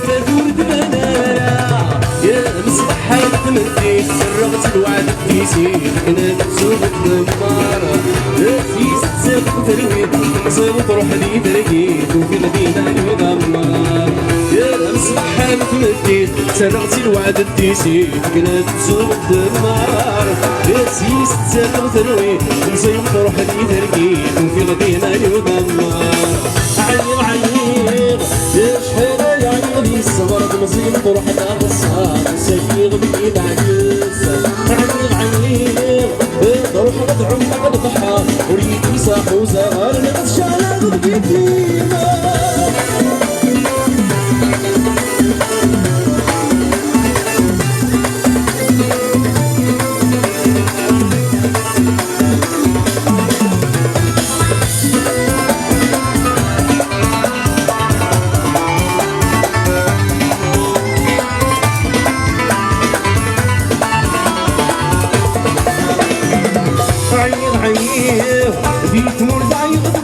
تدور دبنانا يا مصباح تمديت سرغت الوعد تيسير كنا نسوق الدمار في ستة ترويد نصيب تروح لي ترقيت وفي المدينة المدمر يا مصباح تمديت سرغت الوعد تيسير كنا نسوق الدمار في ستة ترويد نصيب تروح لي ترقيت وفي المدينة المدمر عير عير يا شحال يعير الصبر بمصيب تروح لأغصار سيغ بيد عجز عير عير تروح لدعم قد ضحى وريد يصاح وزغار نقص شعلا بكيفينا عير عير بيت نور ضعيف